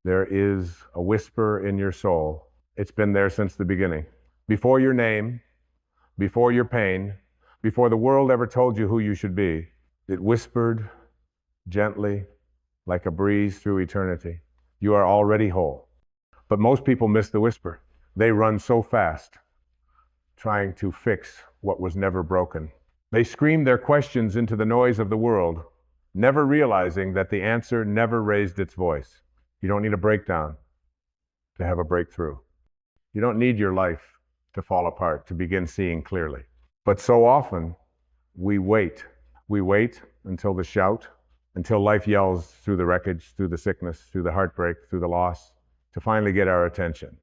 There is a whisper in your soul. It's been there since the beginning. Before your name, before your pain, before the world ever told you who you should be, it whispered gently like a breeze through eternity. You are already whole. But most people miss the whisper. They run so fast, trying to fix what was never broken. They scream their questions into the noise of the world, never realizing that the answer never raised its voice. You don't need a breakdown to have a breakthrough. You don't need your life to fall apart to begin seeing clearly. But so often, we wait. We wait until the shout, until life yells through the wreckage, through the sickness, through the heartbreak, through the loss, to finally get our attention.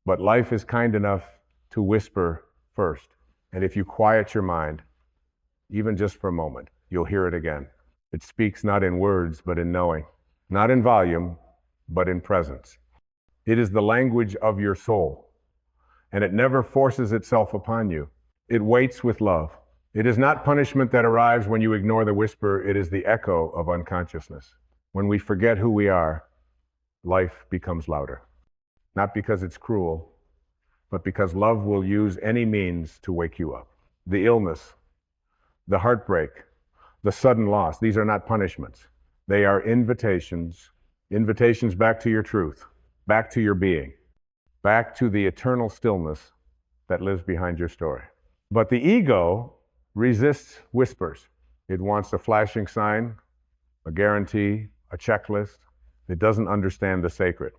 But life is kind enough to whisper first. And if you quiet your mind, even just for a moment, you'll hear it again. It speaks not in words, but in knowing. Not in volume, but in presence. It is the language of your soul, and it never forces itself upon you. It waits with love. It is not punishment that arrives when you ignore the whisper. It is the echo of unconsciousness. When we forget who we are, life becomes louder. Not because it's cruel, but because love will use any means to wake you up. The illness, the heartbreak, the sudden loss, these are not punishments. They are invitations back to your truth, back to your being, back to the eternal stillness that lives behind your story. But the ego resists whispers. It wants a flashing sign, a guarantee, a checklist. It doesn't understand the sacred.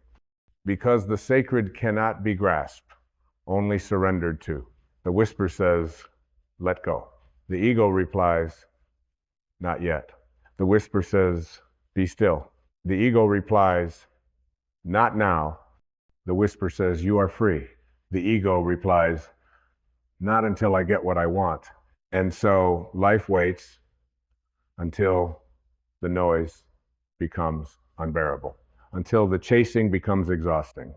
Because the sacred cannot be grasped, only surrendered to. The whisper says, let go. The ego replies, not yet. The whisper says, be still. The ego replies, not now. The whisper says, you are free. The ego replies, not until I get what I want. And so life waits until the noise becomes unbearable, until the chasing becomes exhausting,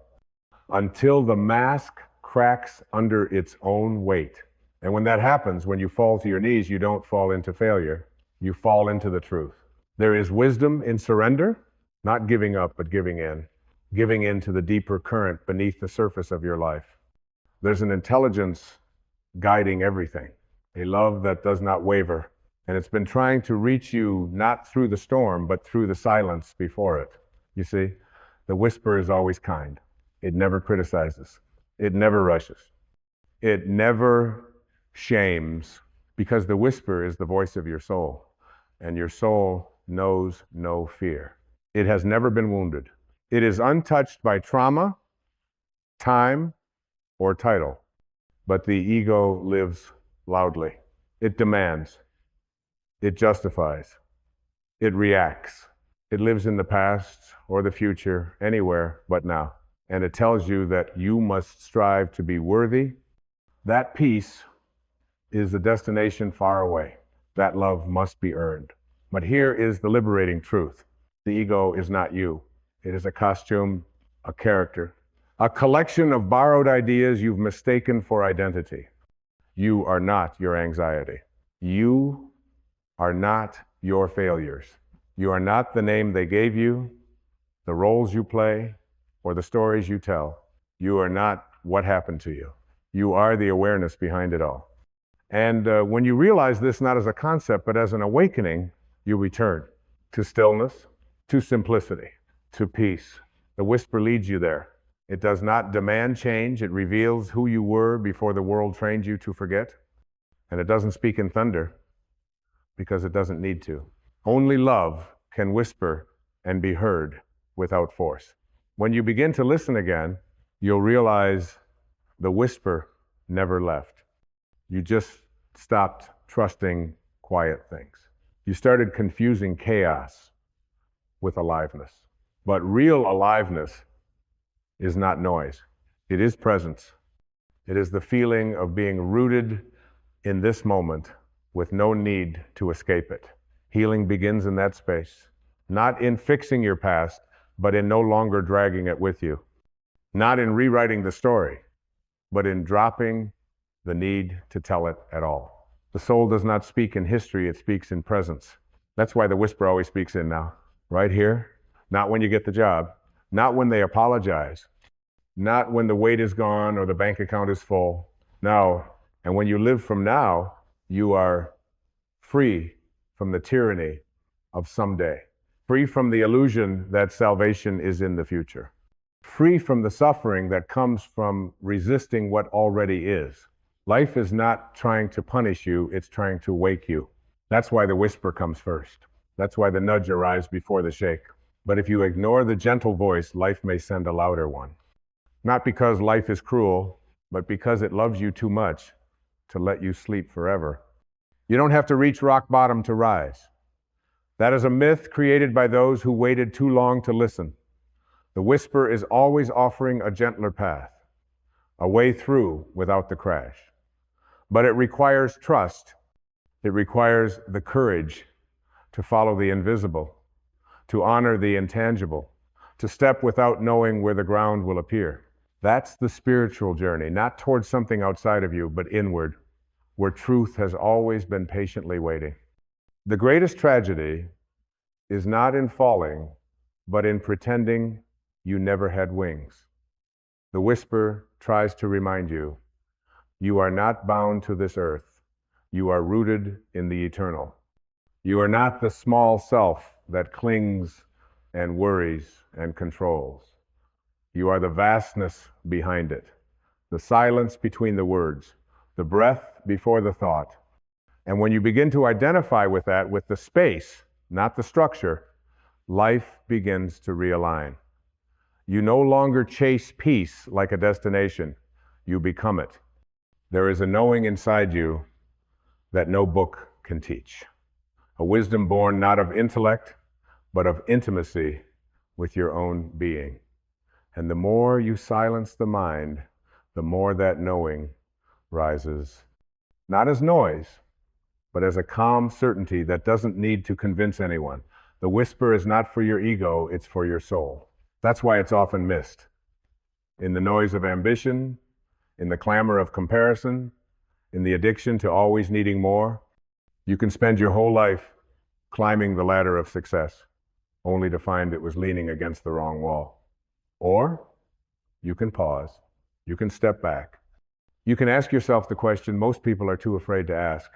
until the mask cracks under its own weight. And when that happens, when you fall to your knees, you don't fall into failure, you fall into the truth. There is wisdom in surrender, not giving up, but giving in to the deeper current beneath the surface of your life. There's an intelligence guiding everything, a love that does not waver. And it's been trying to reach you not through the storm, but through the silence before it. You see, the whisper is always kind. It never criticizes. It never rushes. It never shames, because the whisper is the voice of your soul, and your soul knows no fear. It has never been wounded. It is untouched by trauma, time, or title. But the ego lives loudly. It demands. It justifies. It reacts. It lives in the past or the future, anywhere but now. And it tells you that you must strive to be worthy. That peace is the destination far away. That love must be earned. But here is the liberating truth. The ego is not you. It is a costume, a character, a collection of borrowed ideas you've mistaken for identity. You are not your anxiety. You are not your failures. You are not the name they gave you, the roles you play, or the stories you tell. You are not what happened to you. You are the awareness behind it all. And when you realize this not as a concept, but as an awakening, you return to stillness, to simplicity, to peace. The whisper leads you there. It does not demand change. It reveals who you were before the world trained you to forget. And it doesn't speak in thunder because it doesn't need to. Only love can whisper and be heard without force. When you begin to listen again, you'll realize the whisper never left. You just stopped trusting quiet things. You started confusing chaos with aliveness. But real aliveness is not noise. It is presence. It is the feeling of being rooted in this moment with no need to escape it. Healing begins in that space, not in fixing your past, but in no longer dragging it with you. Not in rewriting the story, but in dropping the need to tell it at all. The soul does not speak in history, it speaks in presence. That's why the whisper always speaks in now, right here. Not when you get the job, not when they apologize, not when the weight is gone or the bank account is full. Now, and when you live from now, you are free from the tyranny of someday, free from the illusion that salvation is in the future, free from the suffering that comes from resisting what already is. Life is not trying to punish you, it's trying to wake you. That's why the whisper comes first. That's why the nudge arrives before the shake. But if you ignore the gentle voice, life may send a louder one. Not because life is cruel, but because it loves you too much to let you sleep forever. You don't have to reach rock bottom to rise. That is a myth created by those who waited too long to listen. The whisper is always offering a gentler path, a way through without the crash. But it requires trust. It requires the courage to follow the invisible, to honor the intangible, to step without knowing where the ground will appear. That's the spiritual journey, not towards something outside of you, but inward, where truth has always been patiently waiting. The greatest tragedy is not in falling, but in pretending you never had wings. The whisper tries to remind you, you are not bound to this earth. You are rooted in the eternal. You are not the small self that clings and worries and controls. You are the vastness behind it, the silence between the words, the breath before the thought. And when you begin to identify with that, with the space, not the structure, life begins to realign. You no longer chase peace like a destination, you become it. There is a knowing inside you that no book can teach. A wisdom born not of intellect, but of intimacy with your own being. And the more you silence the mind, the more that knowing rises, not as noise, but as a calm certainty that doesn't need to convince anyone. The whisper is not for your ego, it's for your soul. That's why it's often missed. In the noise of ambition, in the clamor of comparison, in the addiction to always needing more, you can spend your whole life climbing the ladder of success, only to find it was leaning against the wrong wall. Or you can pause, you can step back. You can ask yourself the question most people are too afraid to ask.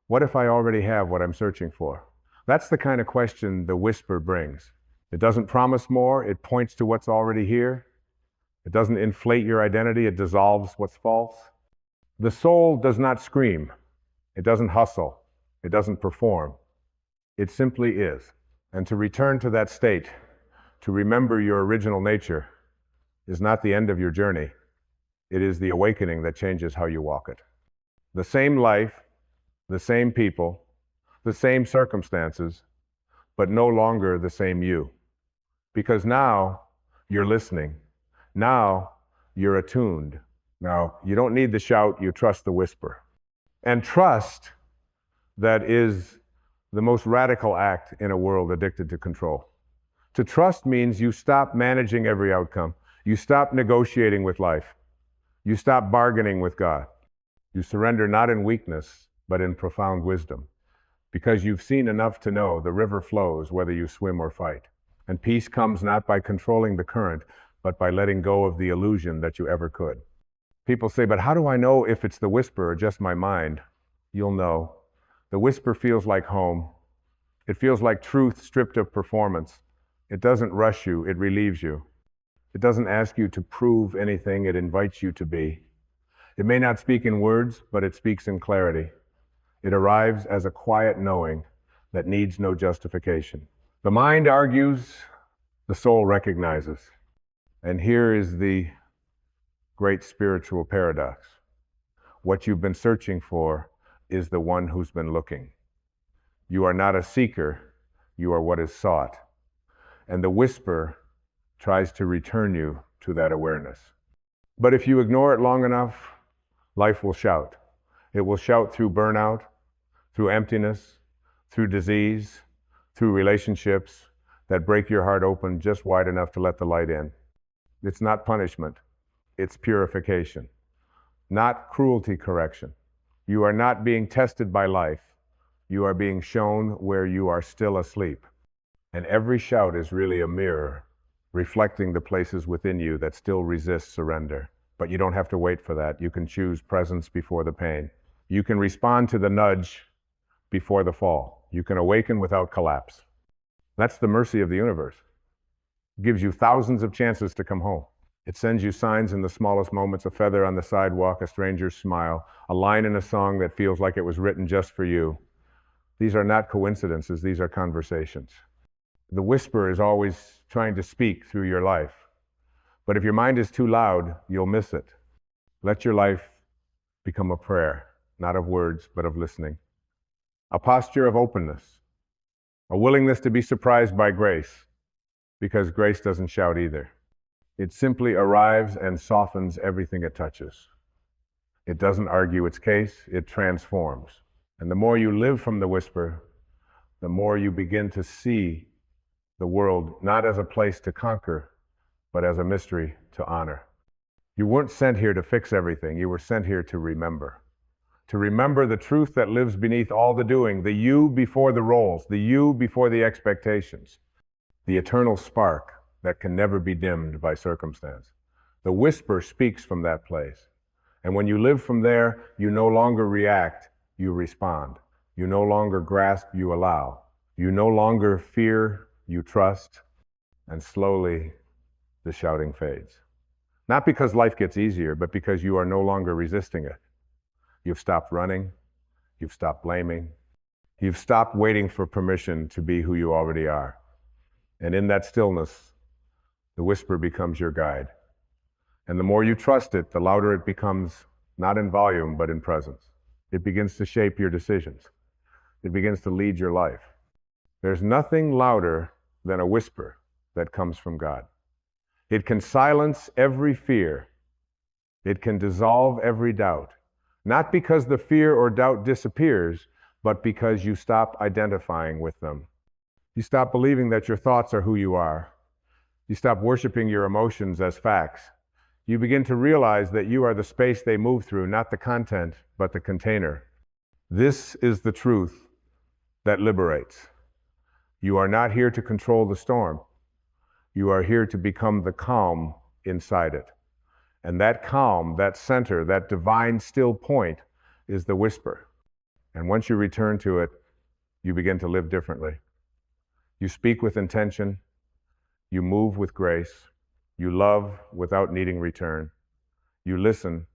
What if I already have what I'm searching for? That's the kind of question the whisper brings. It doesn't promise more, it points to what's already here. It doesn't inflate your identity, it dissolves what's false. The soul does not scream, it doesn't hustle, it doesn't perform. It simply is. And to return to that state, to remember your original nature, is not the end of your journey. It is the awakening that changes how you walk it. The same life, the same people, the same circumstances, but no longer the same you. Because now you're listening. Now you're attuned. Now you don't need the shout, you trust the whisper. And trust that is the most radical act in a world addicted to control. To trust means you stop managing every outcome. You stop negotiating with life. You stop bargaining with God. You surrender not in weakness, but in profound wisdom. Because you've seen enough to know the river flows whether you swim or fight. And peace comes not by controlling the current, but by letting go of the illusion that you ever could. People say, but how do I know if it's the whisper or just my mind? You'll know. The whisper feels like home. It feels like truth stripped of performance. It doesn't rush you, it relieves you. It doesn't ask you to prove anything, it invites you to be. It may not speak in words, but it speaks in clarity. It arrives as a quiet knowing that needs no justification. The mind argues, the soul recognizes. And here is the great spiritual paradox. What you've been searching for is the one who's been looking. You are not a seeker, you are what is sought. And the whisper tries to return you to that awareness. But if you ignore it long enough, life will shout. It will shout through burnout, through emptiness, through disease, through relationships that break your heart open just wide enough to let the light in. It's not punishment, it's purification, not cruelty correction. You are not being tested by life. You are being shown where you are still asleep. And every shout is really a mirror reflecting the places within you that still resist surrender. But you don't have to wait for that. You can choose presence before the pain. You can respond to the nudge before the fall. You can awaken without collapse. That's the mercy of the universe. It gives you thousands of chances to come home. It sends you signs in the smallest moments: a feather on the sidewalk, a stranger's smile, a line in a song that feels like it was written just for you. These are not coincidences, these are conversations. The whisper is always trying to speak through your life. But if your mind is too loud, you'll miss it. Let your life become a prayer, not of words, but of listening. A posture of openness, a willingness to be surprised by grace, because grace doesn't shout either. It simply arrives and softens everything it touches. It doesn't argue its case, it transforms. And the more you live from the whisper, the more you begin to see the world not as a place to conquer, but as a mystery to honor. You weren't sent here to fix everything, you were sent here to remember. To remember the truth that lives beneath all the doing, the you before the roles, the you before the expectations, the eternal spark that can never be dimmed by circumstance. The whisper speaks from that place. And when you live from there, you no longer react, you respond. You no longer grasp, you allow. You no longer fear, you trust. And slowly, the shouting fades. Not because life gets easier, but because you are no longer resisting it. You've stopped running. You've stopped blaming. You've stopped waiting for permission to be who you already are. And in that stillness, the whisper becomes your guide. And the more you trust it, the louder it becomes, not in volume, but in presence. It begins to shape your decisions. It begins to lead your life. There's nothing louder than a whisper that comes from God. It can silence every fear. It can dissolve every doubt. Not because the fear or doubt disappears, but because you stop identifying with them. You stop believing that your thoughts are who you are. You stop worshiping your emotions as facts. You begin to realize that you are the space they move through, not the content, but the container. This is the truth that liberates. You are not here to control the storm. You are here to become the calm inside it. And that calm, that center, that divine still point is the whisper. And once you return to it, you begin to live differently. You speak with intention. You move with grace. You love without needing return. You listen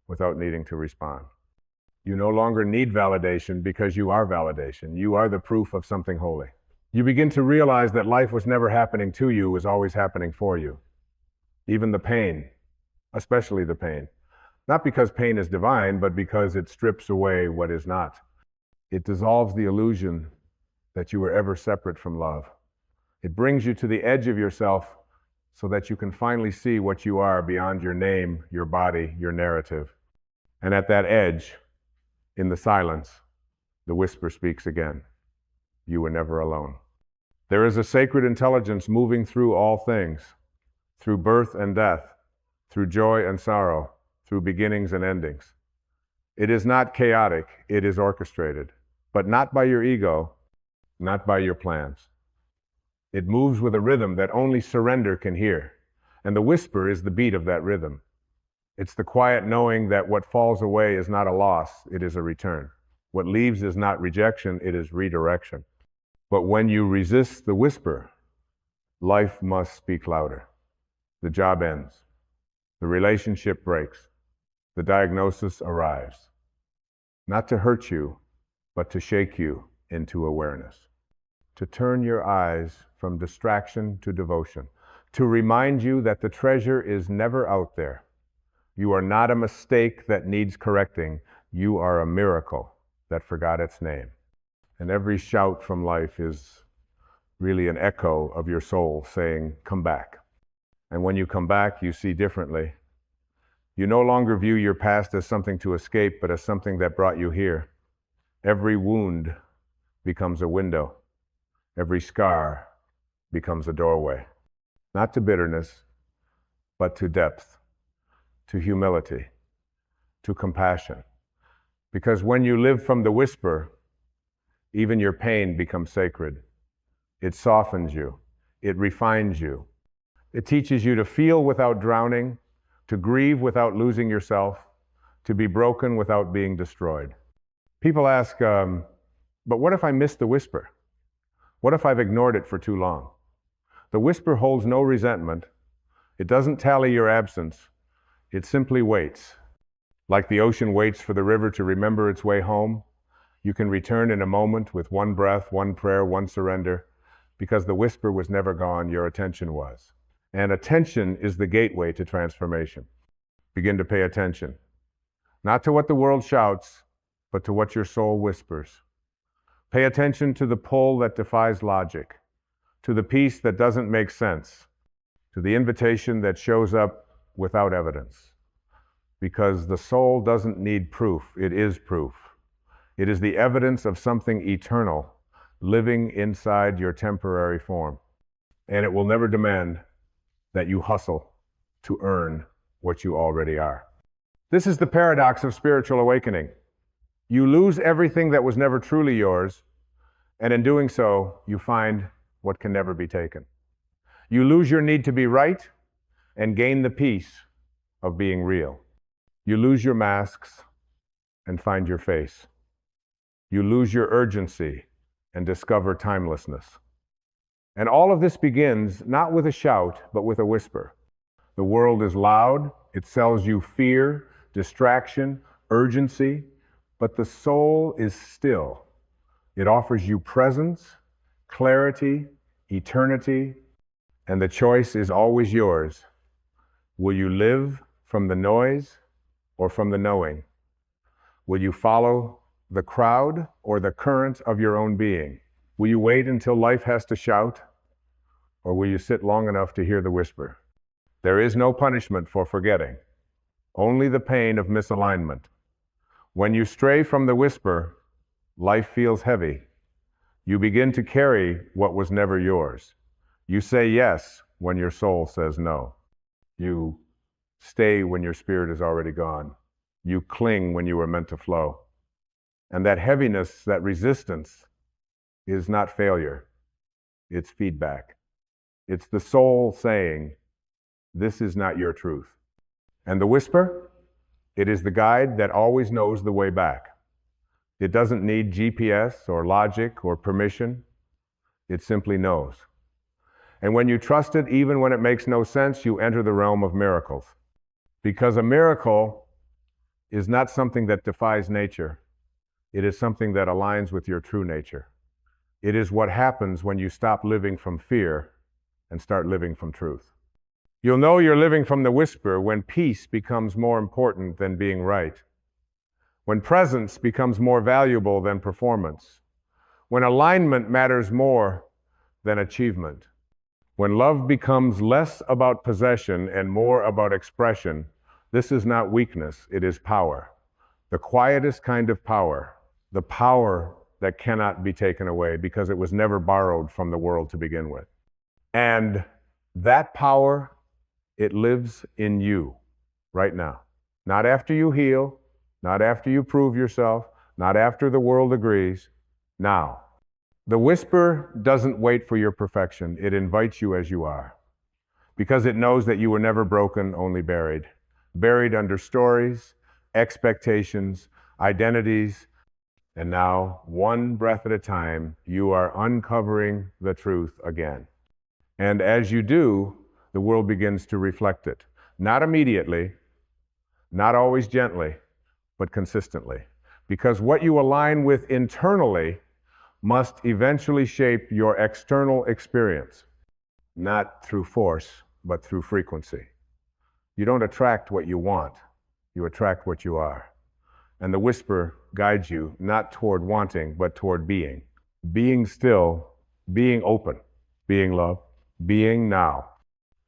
without needing to respond. You no longer need validation because you are validation. You are the proof of something holy. You begin to realize that life was never happening to you, it was always happening for you. Even the pain, especially the pain. Not because pain is divine, but because it strips away what is not. It dissolves the illusion that you were ever separate from love. It brings you to the edge of yourself so that you can finally see what you are beyond your name, your body, your narrative. And at that edge, in the silence, the whisper speaks again. You were never alone. There is a sacred intelligence moving through all things, through birth and death, through joy and sorrow, through beginnings and endings. It is not chaotic, it is orchestrated, but not by your ego, not by your plans. It moves with a rhythm that only surrender can hear, and the whisper is the beat of that rhythm. It's the quiet knowing that what falls away is not a loss, it is a return. What leaves is not rejection, it is redirection. But when you resist the whisper, life must speak louder. The job ends. The relationship breaks. The diagnosis arrives. Not to hurt you, but to shake you into awareness. To turn your eyes from distraction to devotion. To remind you that the treasure is never out there. You are not a mistake that needs correcting. You are a miracle that forgot its name. And every shout from life is really an echo of your soul saying, come back. And when you come back, you see differently. You no longer view your past as something to escape, but as something that brought you here. Every wound becomes a window. Every scar becomes a doorway. Not to bitterness, but to depth, to humility, to compassion. Because when you live from the whisper, even your pain becomes sacred. It softens you. It refines you. It teaches you to feel without drowning, to grieve without losing yourself, to be broken without being destroyed. People ask, but what if I miss the whisper? What if I've ignored it for too long? The whisper holds no resentment. It doesn't tally your absence. It simply waits. Like the ocean waits for the river to remember its way home, you can return in a moment with one breath, one prayer, one surrender, because the whisper was never gone, your attention was. And attention is the gateway to transformation. Begin to pay attention, not to what the world shouts, but to what your soul whispers. Pay attention to the pull that defies logic, to the peace that doesn't make sense, to the invitation that shows up without evidence. Because the soul doesn't need proof, it is proof. It is the evidence of something eternal living inside your temporary form. And it will never demand that you hustle to earn what you already are. This is the paradox of spiritual awakening. You lose everything that was never truly yours, and in doing so, you find what can never be taken. You lose your need to be right and gain the peace of being real. You lose your masks and find your face. You lose your urgency and discover timelessness. And all of this begins not with a shout, but with a whisper. The world is loud. It sells you fear, distraction, urgency, but the soul is still. It offers you presence, clarity, eternity, and the choice is always yours. Will you live from the noise or from the knowing? Will you follow the crowd or the current of your own being? Will you wait until life has to shout, or will you sit long enough to hear the whisper? There is no punishment for forgetting, only the pain of misalignment. When you stray from the whisper, life feels heavy. You begin to carry what was never yours. You say yes when your soul says no. You stay when your spirit is already gone. You cling when you were meant to flow. And that heaviness, that resistance, is not failure. It's feedback. It's the soul saying, this is not your truth. And the whisper, it is the guide that always knows the way back. It doesn't need GPS or logic or permission. It simply knows. And when you trust it, even when it makes no sense, you enter the realm of miracles. Because a miracle is not something that defies nature. It is something that aligns with your true nature. It is what happens when you stop living from fear and start living from truth. You'll know you're living from the whisper when peace becomes more important than being right. When presence becomes more valuable than performance. When alignment matters more than achievement. When love becomes less about possession and more about expression. This is not weakness, it is power. The quietest kind of power. The power that cannot be taken away because it was never borrowed from the world to begin with. And that power, it lives in you right now. Not after you heal, not after you prove yourself, not after the world agrees, now. The whisper doesn't wait for your perfection. It invites you as you are. Because it knows that you were never broken, only buried. Buried under stories, expectations, identities, and now, one breath at a time, you are uncovering the truth again. And as you do, the world begins to reflect it. Not immediately, not always gently, but consistently. Because what you align with internally must eventually shape your external experience. Not through force, but through frequency. You don't attract what you want, you attract what you are. And the whisper guides you not toward wanting, but toward being. Being still, being open, being love, being now.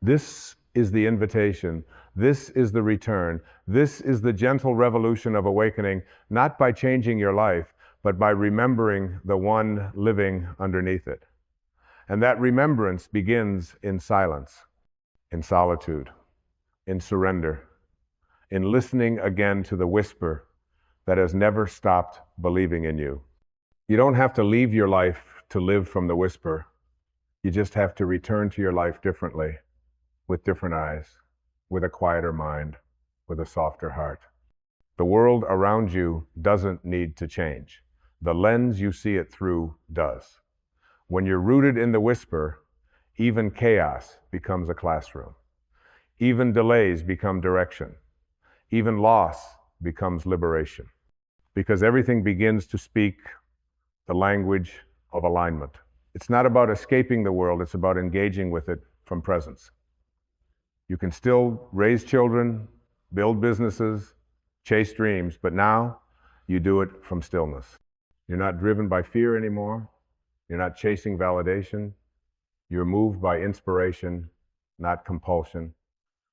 This is the invitation. This is the return. This is the gentle revolution of awakening, not by changing your life, but by remembering the one living underneath it. And that remembrance begins in silence, in solitude, in surrender, in listening again to the whisper that has never stopped believing in you. You don't have to leave your life to live from the whisper. You just have to return to your life differently with different eyes, with a quieter mind, with a softer heart. The world around you doesn't need to change. The lens you see it through does. When you're rooted in the whisper, even chaos becomes a classroom. Even delays become direction. Even loss becomes liberation. Because everything begins to speak the language of alignment. It's not about escaping the world, it's about engaging with it from presence. You can still raise children, build businesses, chase dreams, but now you do it from stillness. You're not driven by fear anymore. You're not chasing validation. You're moved by inspiration, not compulsion.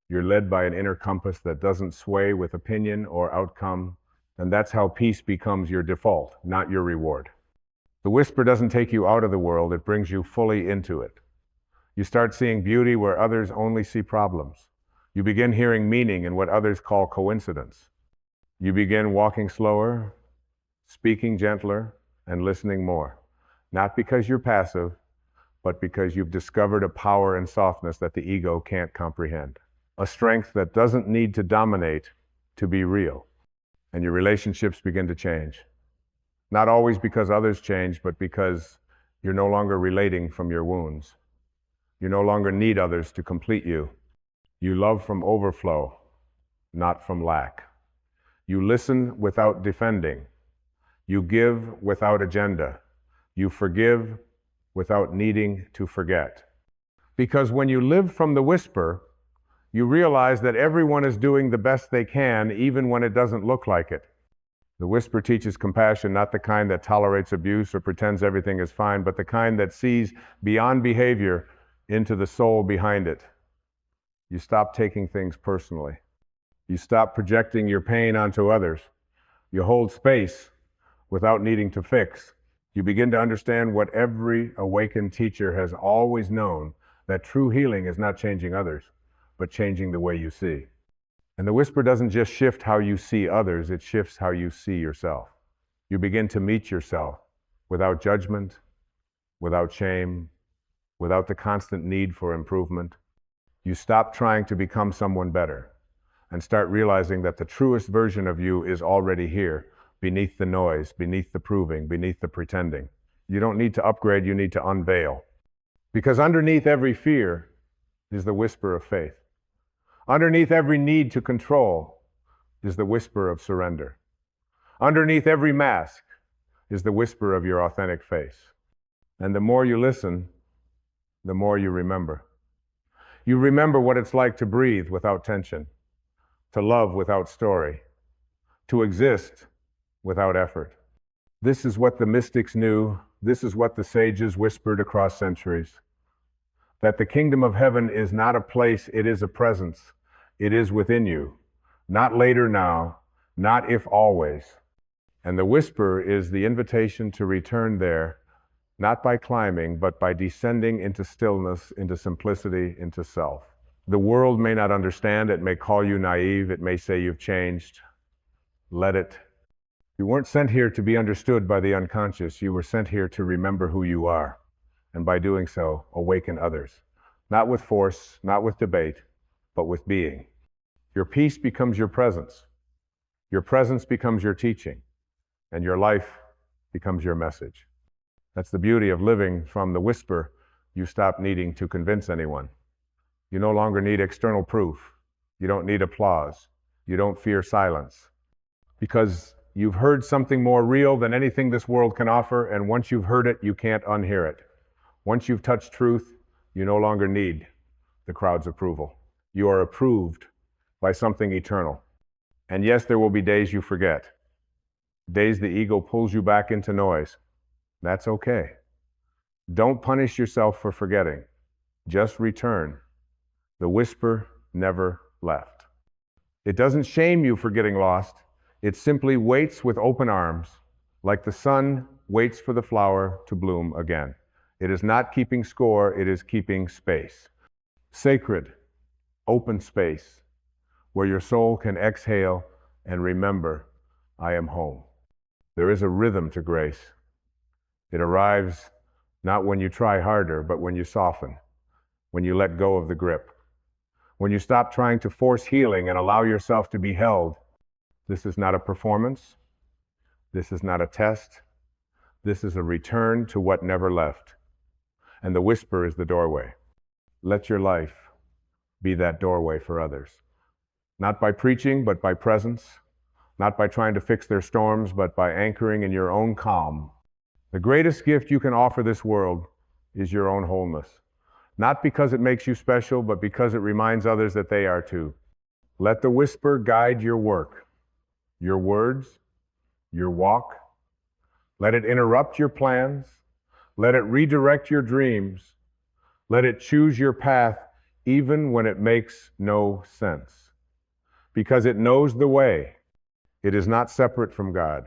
You're led by an inner compass that doesn't sway with opinion or outcome, and that's how peace becomes your default, not your reward. The whisper doesn't take you out of the world, it brings you fully into it. You start seeing beauty where others only see problems. You begin hearing meaning in what others call coincidence. You begin walking slower, speaking gentler, and listening more. Not because you're passive, but because you've discovered a power and softness that the ego can't comprehend. A strength that doesn't need to dominate to be real. And your relationships begin to change. Not always because others change, but because you're no longer relating from your wounds. You no longer need others to complete you. You love from overflow, not from lack. You listen without defending. You give without agenda. You forgive without needing to forget. Because when you live from the whisper, you realize that everyone is doing the best they can, even when it doesn't look like it. The whisper teaches compassion, not the kind that tolerates abuse or pretends everything is fine, but the kind that sees beyond behavior into the soul behind it. You stop taking things personally. You stop projecting your pain onto others. You hold space without needing to fix. You begin to understand what every awakened teacher has always known, that true healing is not changing others, but changing the way you see. And the whisper doesn't just shift how you see others, it shifts how you see yourself. You begin to meet yourself without judgment, without shame, without the constant need for improvement. You stop trying to become someone better and start realizing that the truest version of you is already here, beneath the noise, beneath the proving, beneath the pretending. You don't need to upgrade, you need to unveil. Because underneath every fear is the whisper of faith. Underneath every need to control is the whisper of surrender. Underneath every mask is the whisper of your authentic face. And the more you listen, the more you remember. You remember what it's like to breathe without tension, to love without story, to exist without effort. This is what the mystics knew. This is what the sages whispered across centuries. That the kingdom of heaven is not a place, it is a presence. It is within you. Not later now, not if always. And the whisper is the invitation to return there, not by climbing, but by descending into stillness, into simplicity, into self. The world may not understand, it may call you naive, it may say you've changed. Let it. You weren't sent here to be understood by the unconscious, you were sent here to remember who you are, and by doing so, awaken others. Not with force, not with debate, but with being. Your peace becomes your presence. Your presence becomes your teaching, and your life becomes your message. That's the beauty of living from the whisper. You stop needing to convince anyone. You no longer need external proof. You don't need applause. You don't fear silence. Because you've heard something more real than anything this world can offer, and once you've heard it, you can't unhear it. Once you've touched truth, you no longer need the crowd's approval. You are approved by something eternal. And yes, there will be days you forget. Days the ego pulls you back into noise. That's okay. Don't punish yourself for forgetting. Just return. The whisper never left. It doesn't shame you for getting lost. It simply waits with open arms, like the sun waits for the flower to bloom again. It is not keeping score, it is keeping space. Sacred, open space, where your soul can exhale and remember, I am home. There is a rhythm to grace. It arrives not when you try harder, but when you soften, when you let go of the grip. when you stop trying to force healing and allow yourself to be held. This is not a performance. This is not a test. This is a return to what never left. And the whisper is the doorway. Let your life be that doorway for others. Not by preaching, but by presence. Not by trying to fix their storms, but by anchoring in your own calm. The greatest gift you can offer this world is your own wholeness. Not because it makes you special, but because it reminds others that they are too. Let the whisper guide your work, your words, your walk. Let it interrupt your plans. Let it redirect your dreams. Let it choose your path even when it makes no sense. Because it knows the way. It is not separate from God.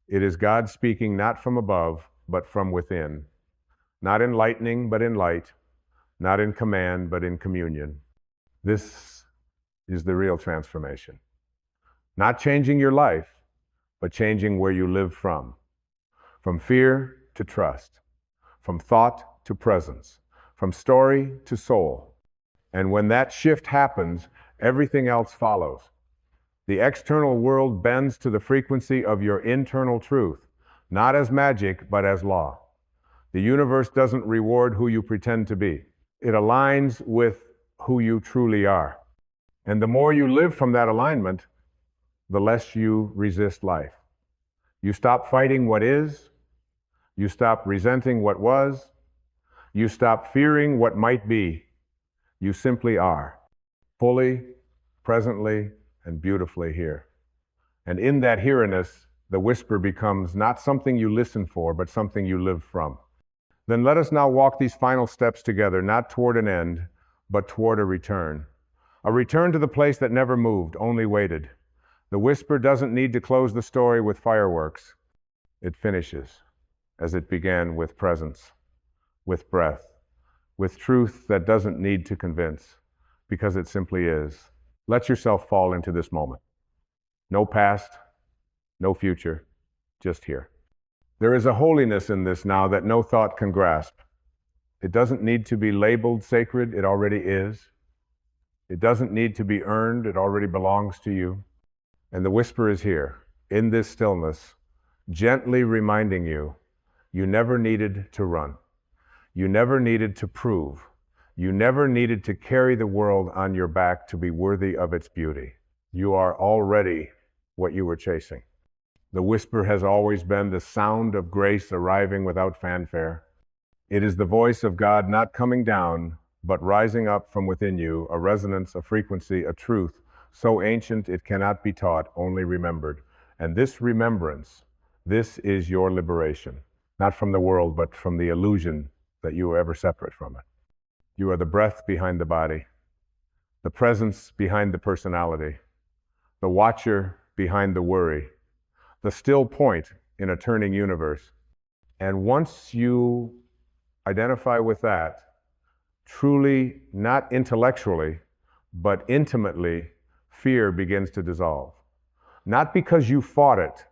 It is God speaking not from above, but from within. Not in lightning, but in light. Not in command, but in communion. This is the real transformation. Not changing your life, but changing where you live from. From fear to trust. From thought to presence. From story to soul. And when that shift happens, everything else follows. The external world bends to the frequency of your internal truth, not as magic, but as law. The universe doesn't reward who you pretend to be. It aligns with who you truly are. And the more you live from that alignment, the less you resist life. You stop fighting what is. You stop resenting what was. You stop fearing what might be. You simply are, fully, presently, and beautifully here. And in that here-ness, the whisper becomes not something you listen for, but something you live from. Then let us now walk these final steps together, not toward an end, but toward a return. A return to the place that never moved, only waited. The whisper doesn't need to close the story with fireworks. It finishes, as it began, with presence, with breath, with truth that doesn't need to convince, because it simply is. Let yourself fall into this moment. No past, no future, just here. There is a holiness in this now that no thought can grasp. It doesn't need to be labeled sacred, it already is. It doesn't need to be earned, it already belongs to you. And the whisper is here, in this stillness, gently reminding you, you never needed to run. You never needed to prove. You never needed to carry the world on your back to be worthy of its beauty. You are already what you were chasing. The whisper has always been the sound of grace arriving without fanfare. It is the voice of God not coming down, but rising up from within you, a resonance, a frequency, a truth, so ancient it cannot be taught, only remembered. And this remembrance, this is your liberation, not from the world, but from the illusion that you were ever separate from it. You are the breath behind the body, the presence behind the personality, the watcher behind the worry, the still point in a turning universe. And once you identify with that, truly, not intellectually, but intimately, fear begins to dissolve. Not because you fought it,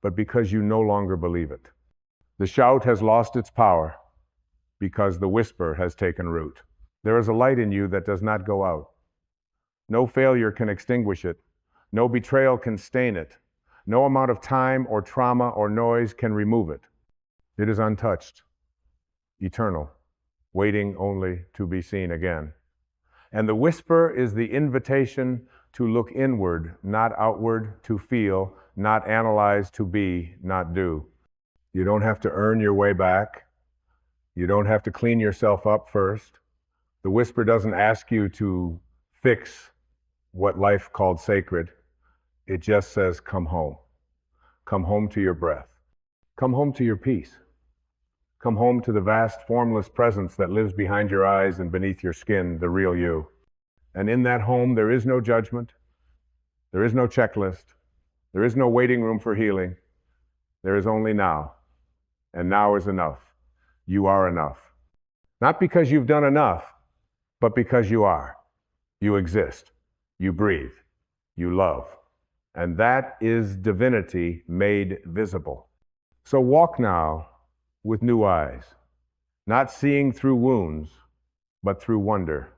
but because you no longer believe it. The shout has lost its power because the whisper has taken root. There is a light in you that does not go out. No failure can extinguish it. No betrayal can stain it. No amount of time or trauma or noise can remove it. It is untouched, eternal, waiting only to be seen again. And the whisper is the invitation to look inward, not outward, to feel, not analyze, to be, not do. You don't have to earn your way back. You don't have to clean yourself up first. The whisper doesn't ask you to fix what life called sacred. It just says, come home. Come home to your breath. Come home to your peace. Come home to the vast, formless presence that lives behind your eyes and beneath your skin, the real you. And in that home, there is no judgment. There is no checklist. There is no waiting room for healing. There is only now. And now is enough. You are enough. Not because you've done enough, but because you are. You exist. You breathe. You love. And that is divinity made visible. So walk now with new eyes, not seeing through wounds, but through wonder.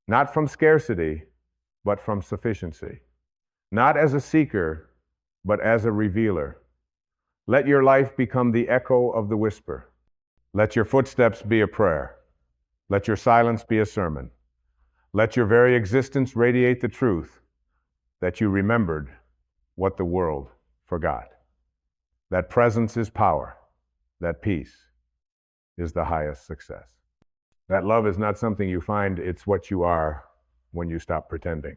not from scarcity, but from sufficiency. Not as a seeker, but as a revealer. Let your life become the echo of the whisper. Let your footsteps be a prayer. Let your silence be a sermon. Let your very existence radiate the truth that you remembered what the world forgot. That presence is power. That peace is the highest success. That love is not something you find, it's what you are when you stop pretending.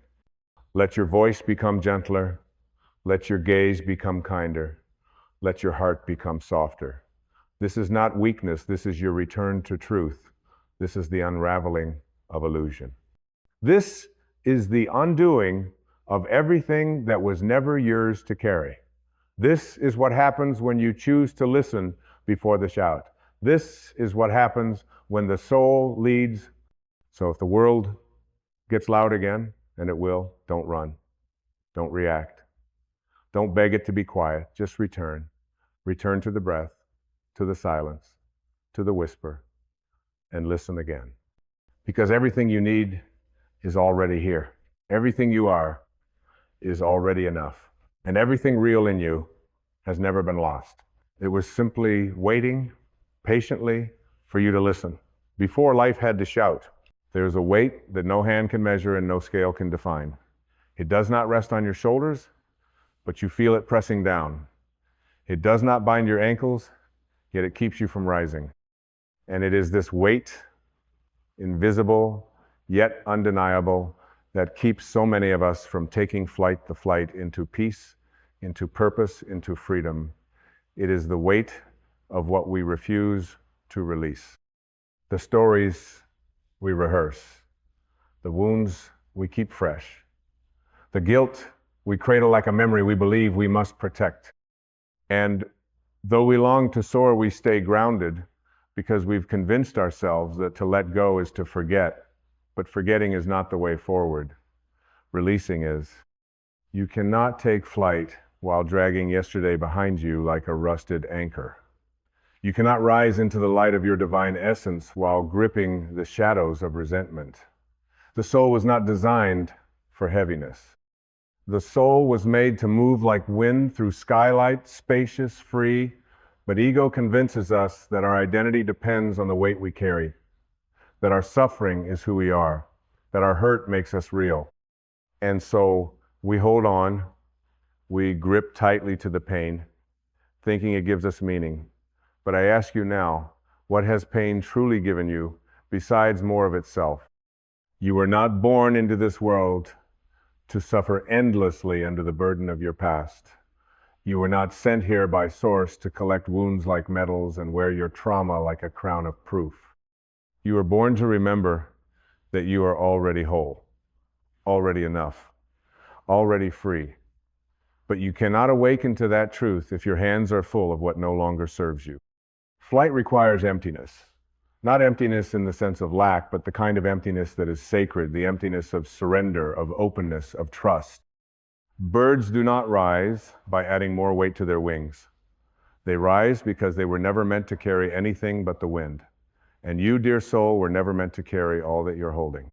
Let your voice become gentler. Let your gaze become kinder. Let your heart become softer. This is not weakness, this is your return to truth. This is the unraveling of illusion. This is the undoing of everything that was never yours to carry. This is what happens when you choose to listen before the shout. This is what happens when the soul leads. So if the world gets loud again, and it will, don't run. Don't react. Don't beg it to be quiet. Just return. Return to the breath, to the silence, to the whisper, and listen again. Because everything you need is already here. Everything you are is already enough. And everything real in you has never been lost. It was simply waiting patiently for you to listen. Before life had to shout, there's a weight that no hand can measure and no scale can define. It does not rest on your shoulders, but you feel it pressing down. It does not bind your ankles, yet it keeps you from rising. And it is this weight, invisible, yet undeniable, that keeps so many of us from taking the flight into peace, into purpose, into freedom. It is the weight of what we refuse to release. The stories we rehearse, the wounds we keep fresh, the guilt we cradle like a memory we believe we must protect. And though we long to soar, we stay grounded because we've convinced ourselves that to let go is to forget, but forgetting is not the way forward. Releasing is. You cannot take flight while dragging yesterday behind you like a rusted anchor. You cannot rise into the light of your divine essence while gripping the shadows of resentment. The soul was not designed for heaviness. The soul was made to move like wind through skylight, spacious, free, but ego convinces us that our identity depends on the weight we carry, that our suffering is who we are, that our hurt makes us real. And so we hold on, we grip tightly to the pain, thinking it gives us meaning. But I ask you now, what has pain truly given you besides more of itself? You were not born into this world to suffer endlessly under the burden of your past. You were not sent here by Source to collect wounds like medals and wear your trauma like a crown of proof. You were born to remember that you are already whole, already enough, already free. But you cannot awaken to that truth if your hands are full of what no longer serves you. Flight requires emptiness. Not emptiness in the sense of lack, but the kind of emptiness that is sacred, the emptiness of surrender, of openness, of trust. Birds do not rise by adding more weight to their wings. They rise because they were never meant to carry anything but the wind. And you, dear soul, were never meant to carry all that you're holding.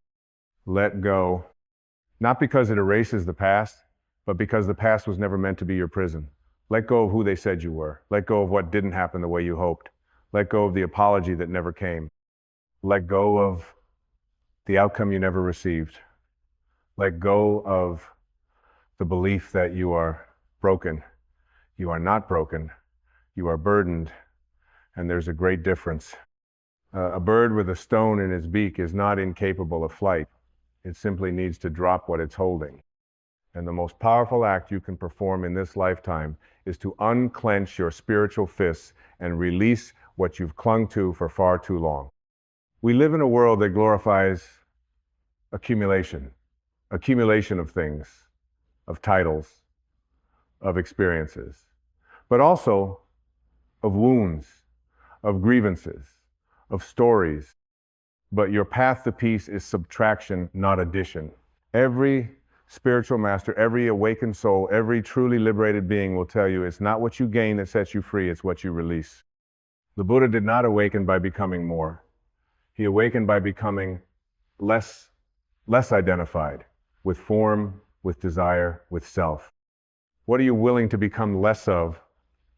Let go, not because it erases the past, but because the past was never meant to be your prison. Let go of who they said you were. Let go of what didn't happen the way you hoped. Let go of the apology that never came. Let go of the outcome you never received. Let go of the belief that you are broken. You are not broken. You are burdened. And there's a great difference. A bird with a stone in its beak is not incapable of flight. It simply needs to drop what it's holding. And the most powerful act you can perform in this lifetime is to unclench your spiritual fists and release what you've clung to for far too long. We live in a world that glorifies accumulation of things, of titles, of experiences, but also of wounds, of grievances, of stories. But your path to peace is subtraction, not addition. Every spiritual master, every awakened soul, every truly liberated being will tell you it's not what you gain that sets you free, it's what you release. The Buddha did not awaken by becoming more. He awakened by becoming less less identified with form, with desire, with self? What are you willing to become less of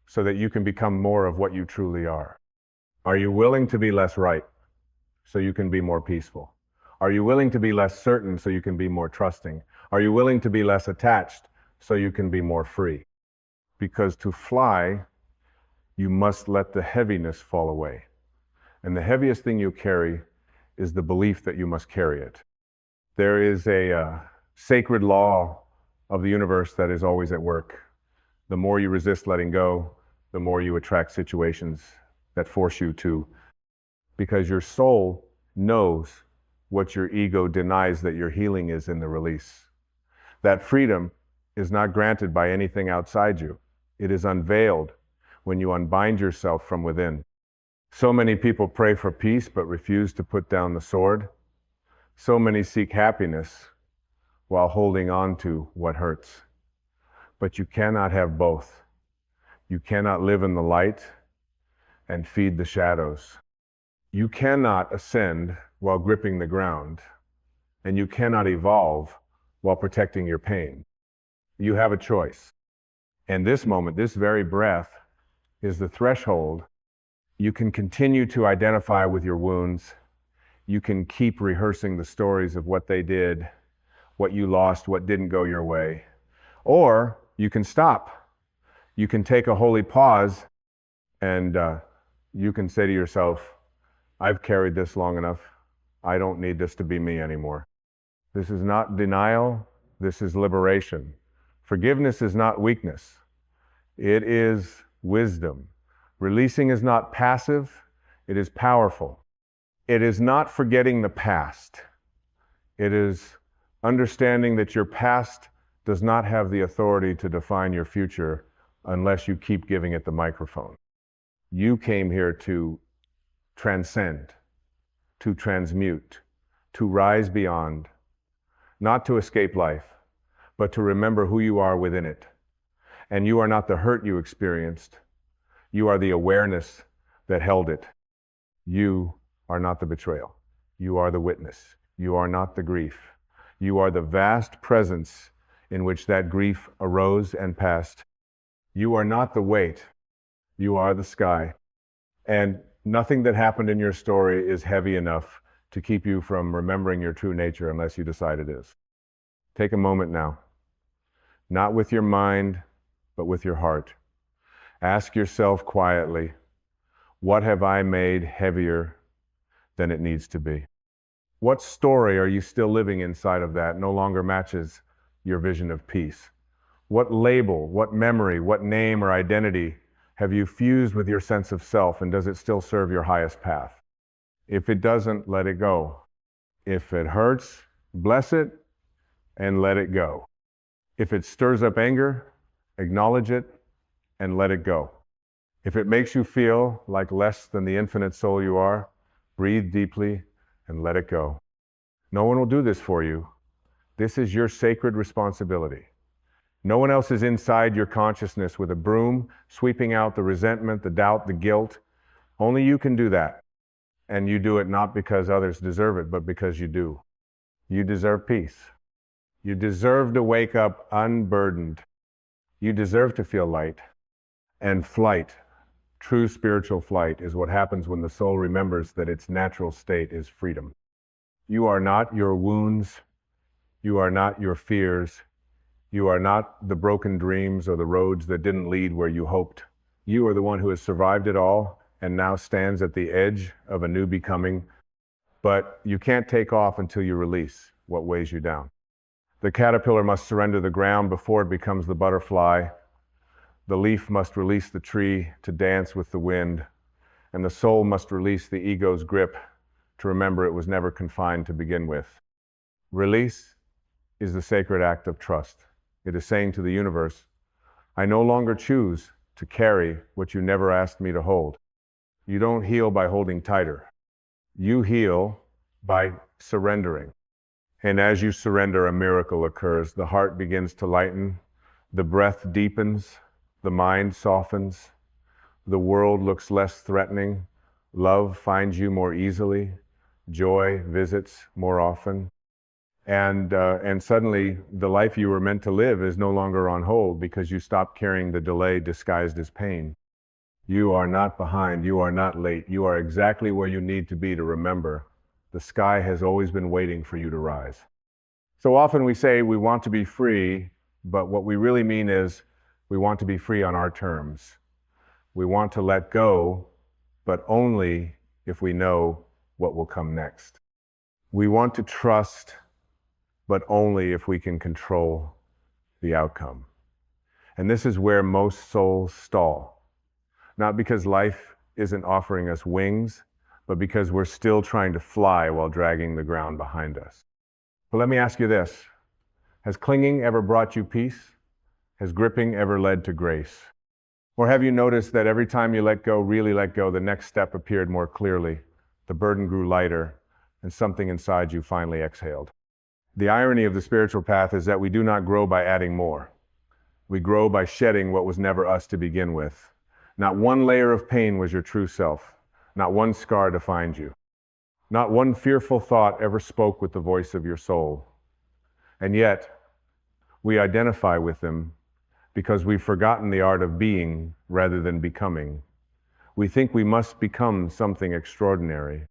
so that you can become more of what you truly are? Are you willing to be less right so you can be more peaceful? Are you willing to be less certain so you can be more trusting? Are you willing to be less attached so you can be more free? Because to fly, you must let the heaviness fall away. And the heaviest thing you carry is the belief that you must carry it. There is a sacred law of the universe that is always at work. The more you resist letting go, the more you attract situations that force you to, because your soul knows what your ego denies that your healing is in the release. That freedom is not granted by anything outside you. It is unveiled when you unbind yourself from within. So many people pray for peace but refuse to put down the sword. So many seek happiness while holding on to what hurts. But you cannot have both. You cannot live in the light and feed the shadows. You cannot ascend while gripping the ground, and you cannot evolve while protecting your pain. You have a choice. And this moment, this very breath, is the threshold. You can continue to identify with your wounds. You can keep rehearsing the stories of what they did, what you lost, what didn't go your way. Or you can stop. You can take a holy pause, and you can say to yourself, I've carried this long enough. I don't need this to be me anymore. This is not denial. This is liberation. Forgiveness is not weakness. It is wisdom. Releasing is not passive. It is powerful. It is not forgetting the past. It is understanding that your past does not have the authority to define your future unless you keep giving it the microphone. You came here to transcend, to transmute, to rise beyond, not to escape life, but to remember who you are within it. And you are not the hurt you experienced. You are the awareness that held it. You are not the betrayal. You are the witness. You are not the grief. You are the vast presence in which that grief arose and passed. You are not the weight. You are the sky. And nothing that happened in your story is heavy enough to keep you from remembering your true nature unless you decide it is. Take a moment now, not with your mind, but with your heart. Ask yourself quietly, what have I made heavier than it needs to be? What story are you still living inside of that no longer matches your vision of peace? What label, what memory, what name or identity have you fused with your sense of self, and does it still serve your highest path? If it doesn't, let it go. If it hurts, bless it and let it go. If it stirs up anger, acknowledge it and let it go. If it makes you feel like less than the infinite soul you are, breathe deeply and let it go. No one will do this for you. This is your sacred responsibility. No one else is inside your consciousness with a broom, sweeping out the resentment, the doubt, the guilt. Only you can do that. And you do it not because others deserve it, but because you do. You deserve peace. You deserve to wake up unburdened. You deserve to feel light. And flight, true spiritual flight, is what happens when the soul remembers that its natural state is freedom. You are not your wounds. You are not your fears. You are not the broken dreams or the roads that didn't lead where you hoped. You are the one who has survived it all and now stands at the edge of a new becoming. But you can't take off until you release what weighs you down. The caterpillar must surrender the ground before it becomes the butterfly. The leaf must release the tree to dance with the wind. And the soul must release the ego's grip to remember it was never confined to begin with. Release is the sacred act of trust. It is saying to the universe, I no longer choose to carry what you never asked me to hold. You don't heal by holding tighter. You heal by surrendering. And as you surrender, a miracle occurs. The heart begins to lighten, the breath deepens, the mind softens, the world looks less threatening, love finds you more easily, joy visits more often. And suddenly the life you were meant to live is no longer on hold because you stopped carrying the delay disguised as pain. You are not behind. You are not late. You are exactly where you need to be to remember the sky has always been waiting for you to rise. So often we say we want to be free, but what we really mean is we want to be free on our terms. We want to let go, but only if we know what will come next. We want to trust, but only if we can control the outcome. And this is where most souls stall. Not because life isn't offering us wings, but because we're still trying to fly while dragging the ground behind us. But let me ask you this. Has clinging ever brought you peace? Has gripping ever led to grace? Or have you noticed that every time you let go, really let go, the next step appeared more clearly, the burden grew lighter, and something inside you finally exhaled? The irony of the spiritual path is that we do not grow by adding more. We grow by shedding what was never us to begin with. Not one layer of pain was your true self. Not one scar defined you. Not one fearful thought ever spoke with the voice of your soul. And yet, we identify with them because we've forgotten the art of being rather than becoming. We think we must become something extraordinary.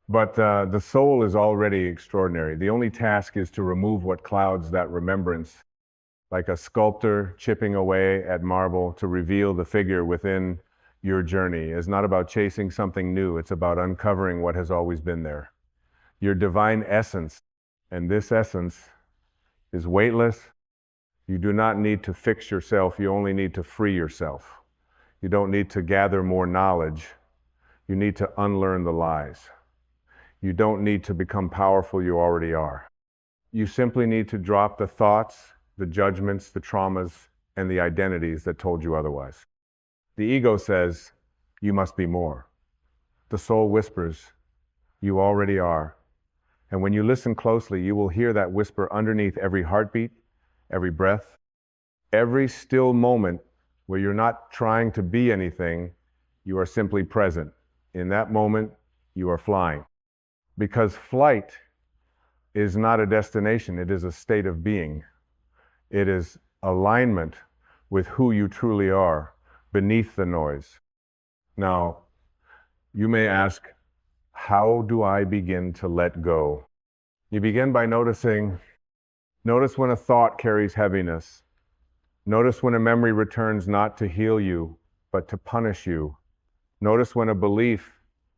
But the soul is already extraordinary. The only task is to remove what clouds that remembrance, like a sculptor chipping away at marble to reveal the figure within your journey. Is not about chasing something new. It's about uncovering what has always been there. Your divine essence, and this essence is weightless. You do not need to fix yourself. You only need to free yourself. You don't need to gather more knowledge. You need to unlearn the lies. You don't need to become powerful. You already are. You simply need to drop the thoughts, the judgments, the traumas, and the identities that told you otherwise. The ego says, you must be more. The soul whispers, you already are. And when you listen closely, you will hear that whisper underneath every heartbeat, every breath, every still moment where you're not trying to be anything, you are simply present. In that moment, you are flying. Because flight is not a destination, it is a state of being. It is alignment with who you truly are, beneath the noise. Now, you may ask, how do I begin to let go? You begin by notice when a thought carries heaviness. Notice when a memory returns not to heal you, but to punish you. Notice when a belief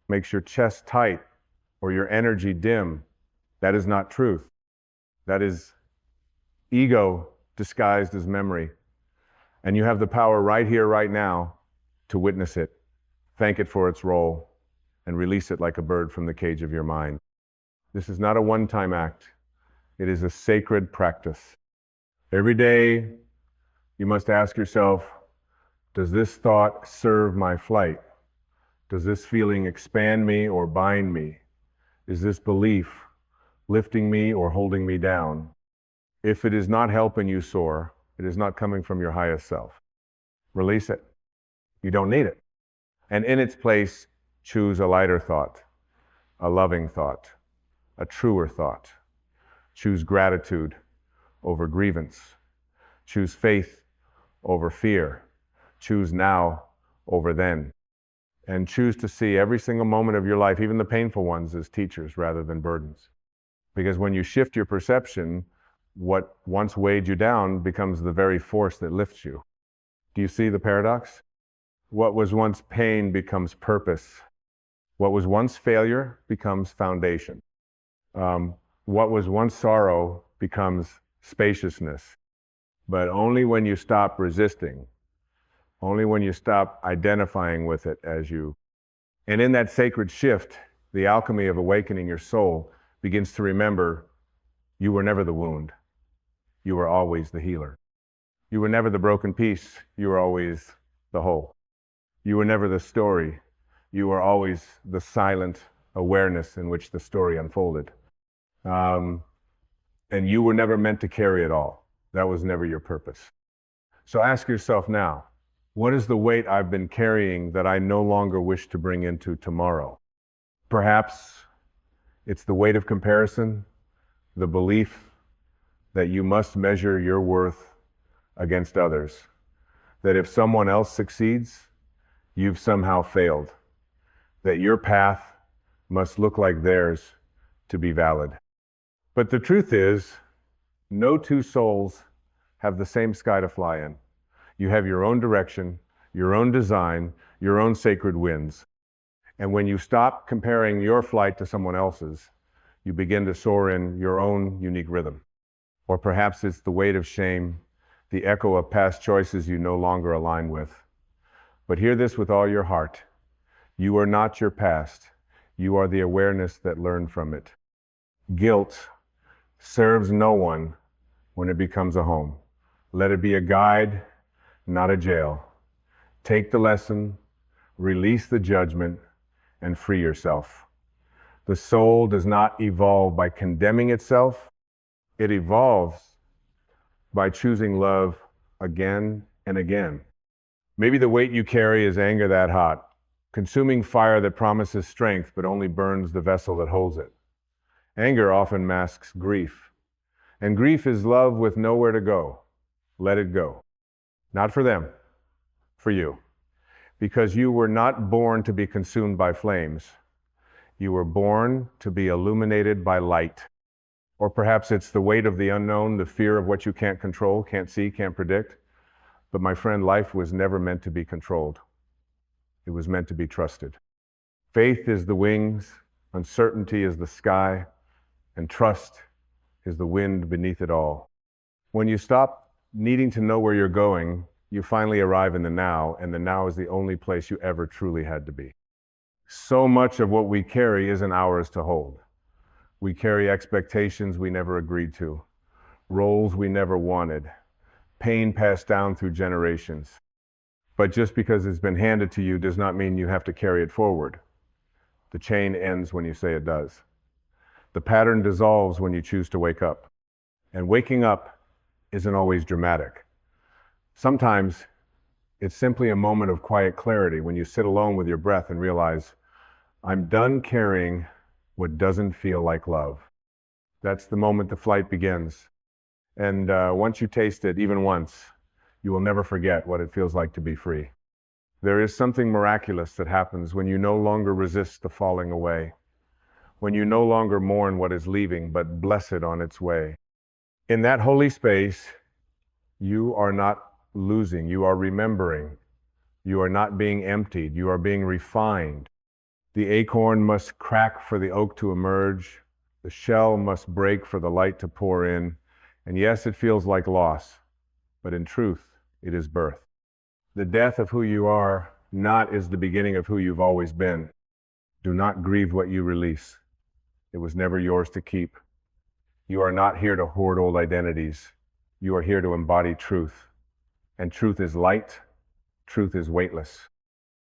makes your chest tight or your energy dim. That is not truth. That is ego disguised as memory. And you have the power right here, right now, to witness it, thank it for its role, and release it like a bird from the cage of your mind. This is not a one-time act. It is a sacred practice. Every day, you must ask yourself, does this thought serve my flight? Does this feeling expand me or bind me? Is this belief lifting me or holding me down? If it is not helping you soar, it is not coming from your highest self. Release it. You don't need it. And in its place, choose a lighter thought, a loving thought, a truer thought. Choose gratitude over grievance. Choose faith over fear. Choose now over then. And choose to see every single moment of your life, even the painful ones, as teachers rather than burdens. Because when you shift your perception, what once weighed you down becomes the very force that lifts you. Do you see the paradox? What was once pain becomes purpose. What was once failure becomes foundation. What was once sorrow becomes spaciousness. But only when you stop resisting, only when you stop identifying with it as you. And in that sacred shift, the alchemy of awakening your soul begins to remember you were never the wound. You were always the healer. You were never the broken piece. You were always the whole. You were never the story. You were always the silent awareness in which the story unfolded. And you were never meant to carry it all. That was never your purpose. So ask yourself now, what is the weight I've been carrying that I no longer wish to bring into tomorrow? Perhaps it's the weight of comparison, the belief that you must measure your worth against others, that if someone else succeeds, you've somehow failed, that your path must look like theirs to be valid. But the truth is, no two souls have the same sky to fly in. You have your own direction, your own design, your own sacred winds. And when you stop comparing your flight to someone else's, you begin to soar in your own unique rhythm. Or perhaps it's the weight of shame, the echo of past choices you no longer align with. But hear this with all your heart. You are not your past. You are the awareness that learned from it. Guilt serves no one when it becomes a home. Let it be a guide, not a jail. Take the lesson, release the judgment, and free yourself. The soul does not evolve by condemning itself. It evolves by choosing love again and again. Maybe the weight you carry is anger that hot, consuming fire that promises strength but only burns the vessel that holds it. Anger often masks grief, and grief is love with nowhere to go. Let it go. Not for them, for you. Because you were not born to be consumed by flames. You were born to be illuminated by light. Or perhaps it's the weight of the unknown, the fear of what you can't control, can't see, can't predict. But my friend, life was never meant to be controlled. It was meant to be trusted. Faith is the wings, uncertainty is the sky, and trust is the wind beneath it all. When you stop needing to know where you're going, you finally arrive in the now, and the now is the only place you ever truly had to be. So much of what we carry isn't ours to hold. We carry expectations we never agreed to, roles we never wanted, pain passed down through generations. But just because it's been handed to you does not mean you have to carry it forward. The chain ends when you say it does. The pattern dissolves when you choose to wake up. And waking up isn't always dramatic. Sometimes it's simply a moment of quiet clarity when you sit alone with your breath and realize, I'm done carrying what doesn't feel like love. That's the moment the flight begins. And once you taste it, even once, you will never forget what it feels like to be free. There is something miraculous that happens when you no longer resist the falling away, when you no longer mourn what is leaving, but bless it on its way. In that holy space, you are not losing, you are remembering. You are not being emptied, you are being refined. The acorn must crack for the oak to emerge. The shell must break for the light to pour in. And yes, it feels like loss, but in truth, it is birth. The death of who you are not is the beginning of who you've always been. Do not grieve what you release. It was never yours to keep. You are not here to hoard old identities. You are here to embody truth. And truth is light. Truth is weightless.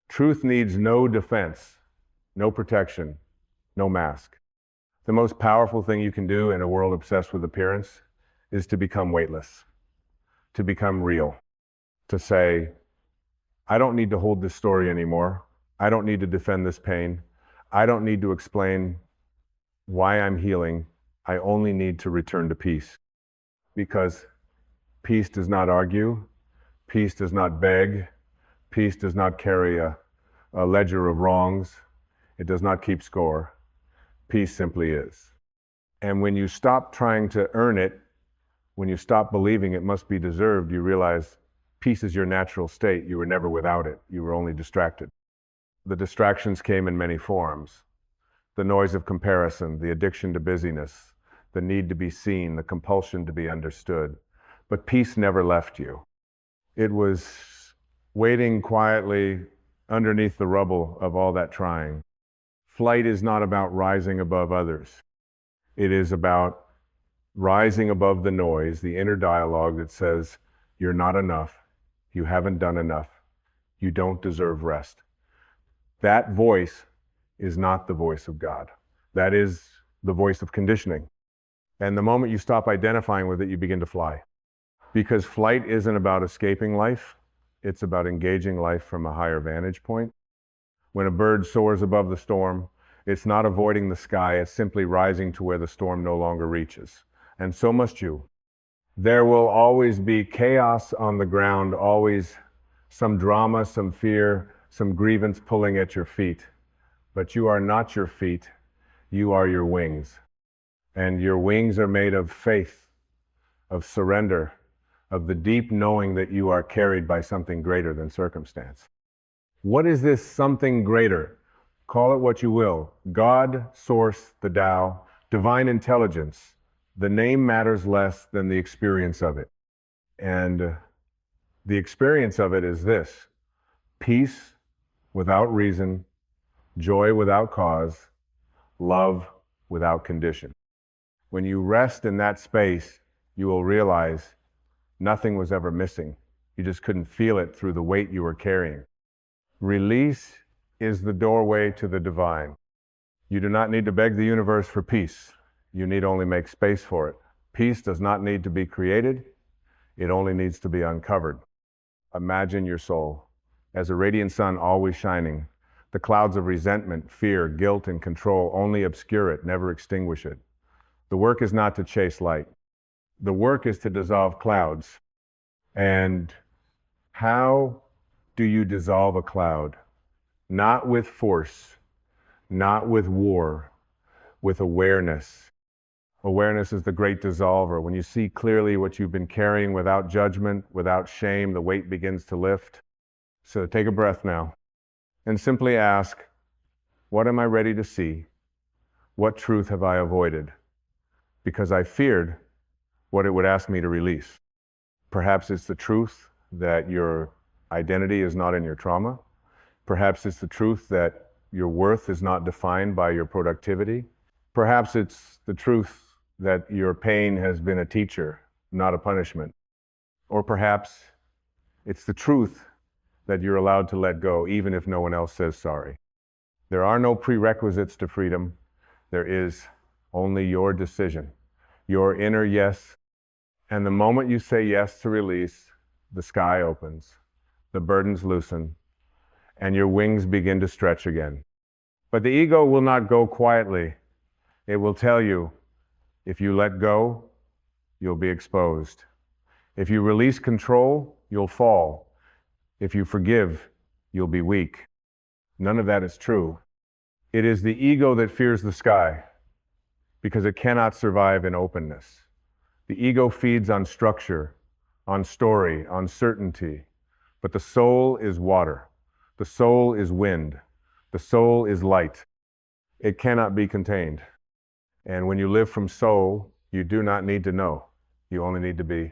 Truth needs no defense, no protection, no mask. The most powerful thing you can do in a world obsessed with appearance is to become weightless, to become real, to say, I don't need to hold this story anymore. I don't need to defend this pain. I don't need to explain why I'm healing. I only need to return to peace. Because peace does not argue. Peace does not beg. Peace does not carry a ledger of wrongs. It does not keep score. Peace simply is. And when you stop trying to earn it, when you stop believing it must be deserved, you realize peace is your natural state. You were never without it. You were only distracted. The distractions came in many forms. The noise of comparison, the addiction to busyness, the need to be seen, the compulsion to be understood. But peace never left you. It was waiting quietly underneath the rubble of all that trying. Flight is not about rising above others. It is about rising above the noise, the inner dialogue that says, you're not enough, you haven't done enough, you don't deserve rest. That voice is not the voice of God. That is the voice of conditioning. And the moment you stop identifying with it, you begin to fly. Because flight isn't about escaping life, it's about engaging life from a higher vantage point. When a bird soars above the storm, It's not avoiding the sky, it's simply rising to where the storm no longer reaches. And so must you. There will always be chaos on the ground, always some drama, some fear, some grievance pulling at your feet. But you are not your feet, you are your wings. And your wings are made of faith, of surrender, of the deep knowing that you are carried by something greater than circumstance. What is this something greater? Call it what you will. God, Source, the Tao, divine intelligence. The name matters less than the experience of it. And the experience of it is this: peace without reason, joy without cause, love without condition. When you rest in that space, you will realize nothing was ever missing. You just couldn't feel it through the weight you were carrying. Release is the doorway to the divine. You do not need to beg the universe for peace. You need only make space for it. Peace does not need to be created. It only needs to be uncovered. Imagine your soul as a radiant sun always shining. The clouds of resentment, fear, guilt, and control only obscure it, never extinguish it. The work is not to chase light. The work is to dissolve clouds. And how do you dissolve a cloud? Not with force, not with war, with awareness. Awareness is the great dissolver. When you see clearly what you've been carrying without judgment, without shame, the weight begins to lift. So take a breath now and simply ask, what am I ready to see? What truth have I avoided? Because I feared what it would ask me to release. Perhaps it's the truth that your identity is not in your trauma. Perhaps it's the truth that your worth is not defined by your productivity. Perhaps it's the truth that your pain has been a teacher, not a punishment. Or perhaps it's the truth that you're allowed to let go, even if no one else says sorry. There are no prerequisites to freedom. There is only your decision, your inner yes. And the moment you say yes to release, the sky opens, the burdens loosen, and your wings begin to stretch again. But the ego will not go quietly. It will tell you, if you let go, you'll be exposed. If you release control, you'll fall. If you forgive, you'll be weak. None of that is true. It is the ego that fears the sky because it cannot survive in openness. The ego feeds on structure, on story, on certainty. But the soul is water. The soul is wind. The soul is light. It cannot be contained. And when you live from soul, you do not need to know. You only need to be.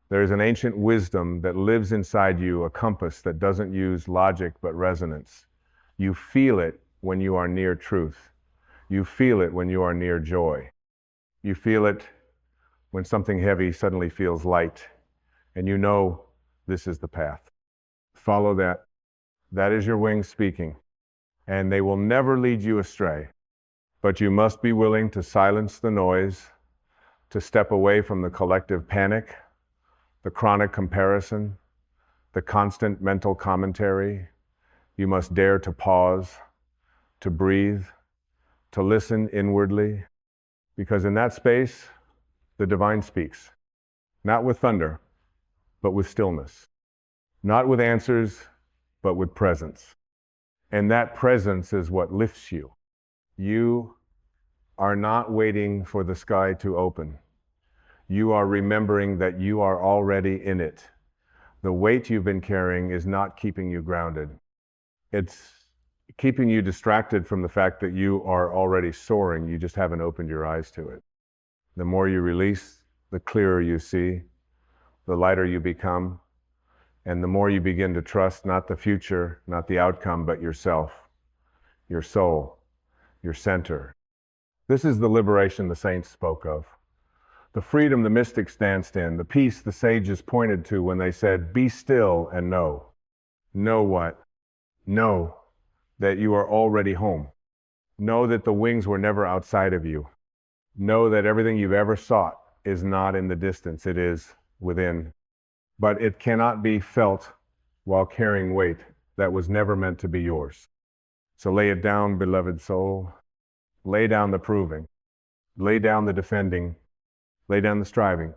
There is an ancient wisdom that lives inside you, a compass that doesn't use logic but resonance. You feel it when you are near truth. You feel it when you are near joy. You feel it when something heavy suddenly feels light, and you know this is the path. Follow that. That is your wings speaking, and they will never lead you astray. But you must be willing to silence the noise, to step away from the collective panic, the chronic comparison, the constant mental commentary. You must dare to pause, to breathe, to listen inwardly, because in that space, the divine speaks, not with thunder, but with stillness, not with answers, but with presence. And that presence is what lifts you. You are not waiting for the sky to open. You are remembering that you are already in it. The weight you've been carrying is not keeping you grounded. It's keeping you distracted from the fact that you are already soaring. You just haven't opened your eyes to it. The more you release, the clearer you see, the lighter you become, and the more you begin to trust not the future, not the outcome, but yourself, your soul, your center. This is the liberation the saints spoke of. The freedom the mystics danced in, the peace the sages pointed to when they said, be still and know. Know what? Know that you are already home. Know that the wings were never outside of you. Know that everything you've ever sought is not in the distance, it is within. But it cannot be felt while carrying weight that was never meant to be yours. So lay it down, beloved soul. Lay down the proving. Lay down the defending. Lay down the striving.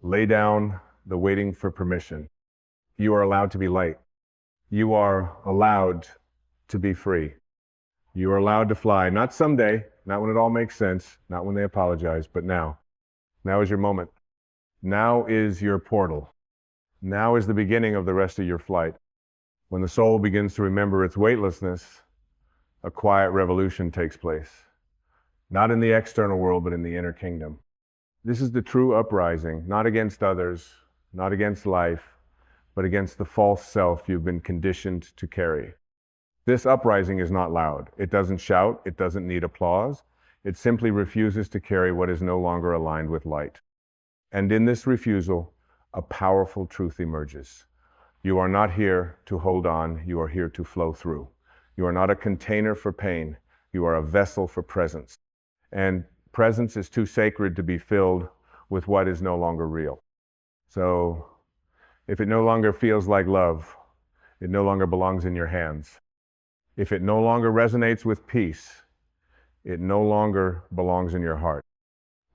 Lay down the waiting for permission. You are allowed to be light. You are allowed to be free. You are allowed to fly, not someday, not when it all makes sense, not when they apologize, but now. Now is your moment. Now is your portal. Now is the beginning of the rest of your flight. When the soul begins to remember its weightlessness, a quiet revolution takes place. Not in the external world, but in the inner kingdom. This is the true uprising, not against others, not against life, but against the false self you've been conditioned to carry. This uprising is not loud. It doesn't shout. It doesn't need applause. It simply refuses to carry what is no longer aligned with light. And in this refusal, a powerful truth emerges. You are not here to hold on. You are here to flow through. You are not a container for pain. You are a vessel for presence. And presence is too sacred to be filled with what is no longer real. So if it no longer feels like love, it no longer belongs in your hands. If it no longer resonates with peace, it no longer belongs in your heart.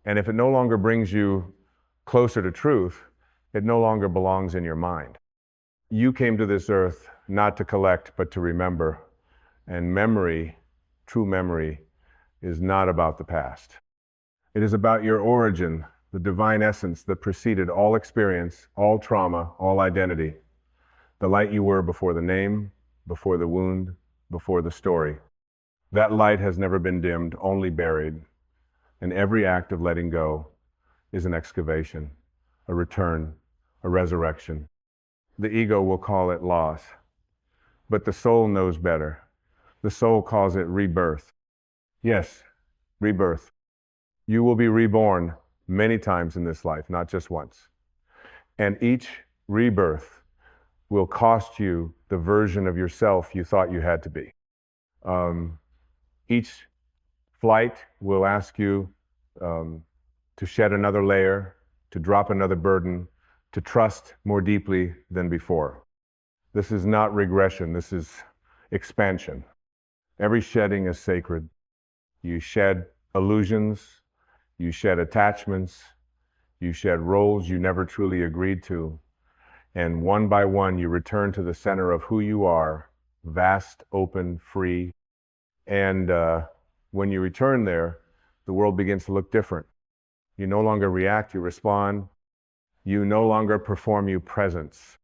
And if it no longer brings you closer to truth, it no longer belongs in your mind. You came to this earth not to collect, but to remember. And memory, true memory, is not about the past. It is about your origin, the divine essence that preceded all experience, all trauma, all identity. The light you were before the name, before the wound, before the story. That light has never been dimmed, only buried. And every act of letting go is an excavation, a return, a resurrection. The ego will call it loss, but the soul knows better. The soul calls it rebirth. Yes, rebirth. You will be reborn many times in this life, not just once. And each rebirth will cost you the version of yourself you thought you had to be. Each flight will ask you to shed another layer, to drop another burden, to trust more deeply than before. This is not regression, this is expansion. Every shedding is sacred. You shed illusions, you shed attachments, you shed roles you never truly agreed to, and one by one you return to the center of who you are, vast, open, free. And when you return there, the world begins to look different. You no longer react, you respond. You no longer perform, you presence.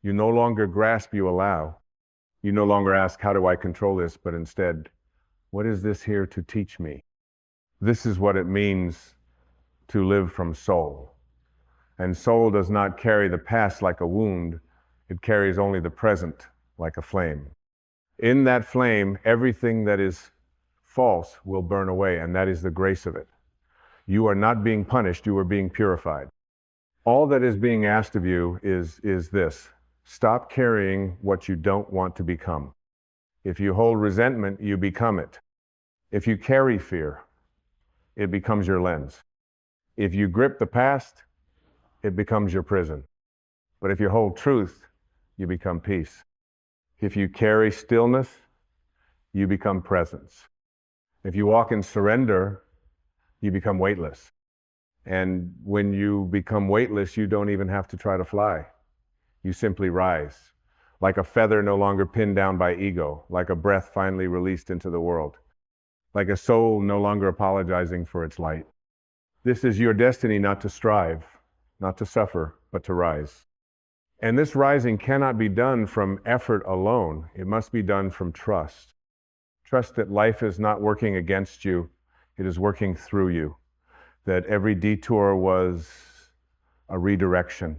You no longer grasp, you allow. You no longer ask, how do I control this? But instead, what is this here to teach me? This is what it means to live from soul. And soul does not carry the past like a wound. It carries only the present like a flame. In that flame, everything that is false will burn away, and that is the grace of it. You are not being punished, you are being purified. All that is being asked of you is this: stop carrying what you don't want to become. If you hold resentment, you become it. If you carry fear, it becomes your lens. If you grip the past, it becomes your prison. But if you hold truth, you become peace. If you carry stillness, you become presence. If you walk in surrender, you become weightless. And when you become weightless, you don't even have to try to fly. You simply rise, like a feather no longer pinned down by ego, like a breath finally released into the world, like a soul no longer apologizing for its light. This is your destiny, not to strive, not to suffer, but to rise. And this rising cannot be done from effort alone. It must be done from trust. Trust that life is not working against you, it is working through you. That every detour was a redirection.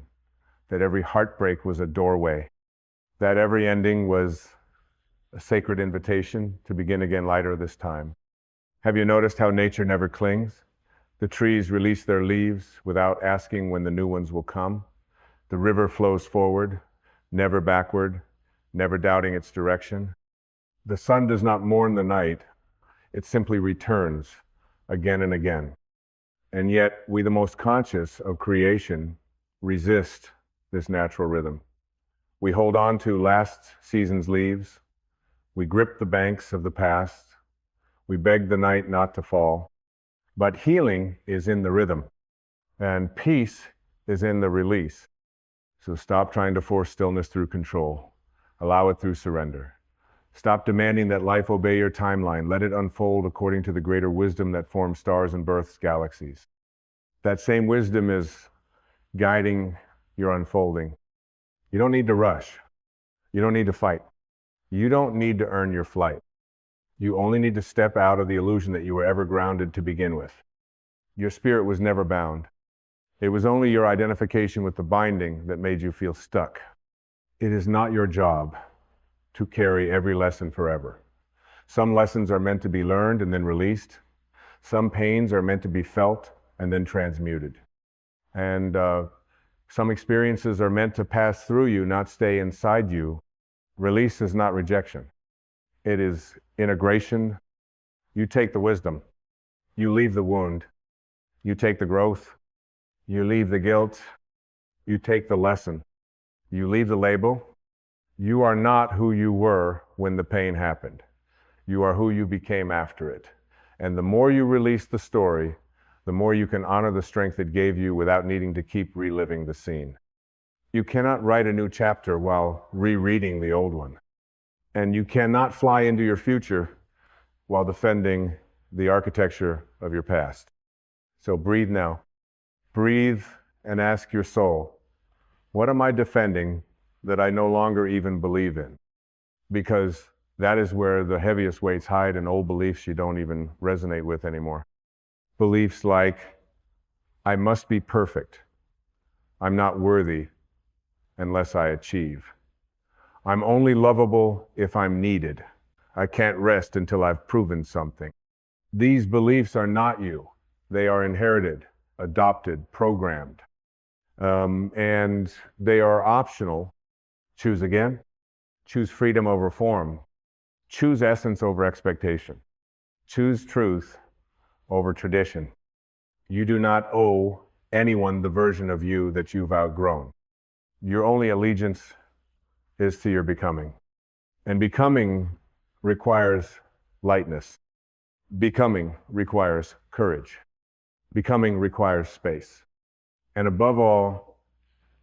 That every heartbreak was a doorway. That every ending was a sacred invitation to begin again lighter this time. Have you noticed how nature never clings? The trees release their leaves without asking when the new ones will come. The river flows forward, never backward, never doubting its direction. The sun does not mourn the night, it simply returns again and again. And yet, we, the most conscious of creation, resist this natural rhythm. We hold on to last season's leaves. We grip the banks of the past. We beg the night not to fall. But healing is in the rhythm, and peace is in the release. So stop trying to force stillness through control. Allow it through surrender. Stop demanding that life obey your timeline. Let it unfold according to the greater wisdom that forms stars and births galaxies. That same wisdom is guiding your unfolding. You don't need to rush. You don't need to fight. You don't need to earn your flight. You only need to step out of the illusion that you were ever grounded to begin with. Your spirit was never bound. It was only your identification with the binding that made you feel stuck. It is not your job to carry every lesson forever. Some lessons are meant to be learned and then released. Some pains are meant to be felt and then transmuted. And some experiences are meant to pass through you, not stay inside you. Release is not rejection. It is integration. You take the wisdom. You leave the wound. You take the growth. You leave the guilt. You take the lesson. You leave the label. You are not who you were when the pain happened. You are who you became after it. And the more you release the story, the more you can honor the strength it gave you without needing to keep reliving the scene. You cannot write a new chapter while rereading the old one. And you cannot fly into your future while defending the architecture of your past. So breathe now. Breathe and ask your soul, what am I defending that I no longer even believe in? Because that is where the heaviest weights hide in old beliefs you don't even resonate with anymore. Beliefs like, I must be perfect. I'm not worthy unless I achieve. I'm only lovable if I'm needed. I can't rest until I've proven something. These beliefs are not you. They are inherited, adopted, programmed. And they are optional. Choose again. Choose freedom over form. Choose essence over expectation. Choose truth over tradition. You do not owe anyone the version of you that you've outgrown. Your only allegiance is to your becoming. And becoming requires lightness. Becoming requires courage. Becoming requires space. And above all,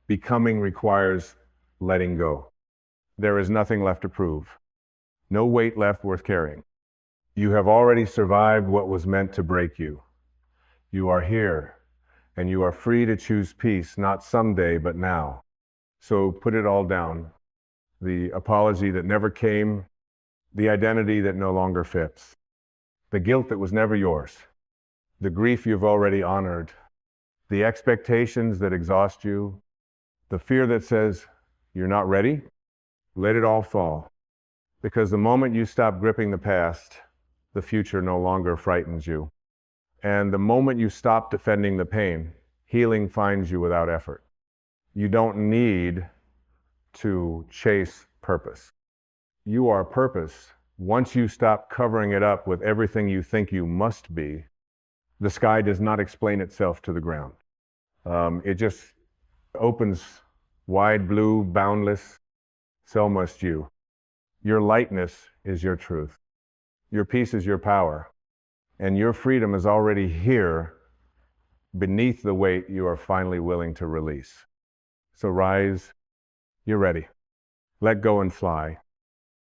becoming requires letting go. There is nothing left to prove. No weight left worth carrying. You have already survived what was meant to break you. You are here, and you are free to choose peace, not someday, but now. So put it all down. The apology that never came, the identity that no longer fits, the guilt that was never yours, the grief you've already honored, the expectations that exhaust you, the fear that says you're not ready. Let it all fall. Because the moment you stop gripping the past, the future no longer frightens you. And the moment you stop defending the pain, healing finds you without effort. You don't need to chase purpose. You are purpose. Once you stop covering it up with everything you think you must be, the sky does not explain itself to the ground. It just opens wide, blue, boundless. So must you. Your lightness is your truth. Your peace is your power. And your freedom is already here beneath the weight you are finally willing to release. So rise. You're ready. Let go and fly.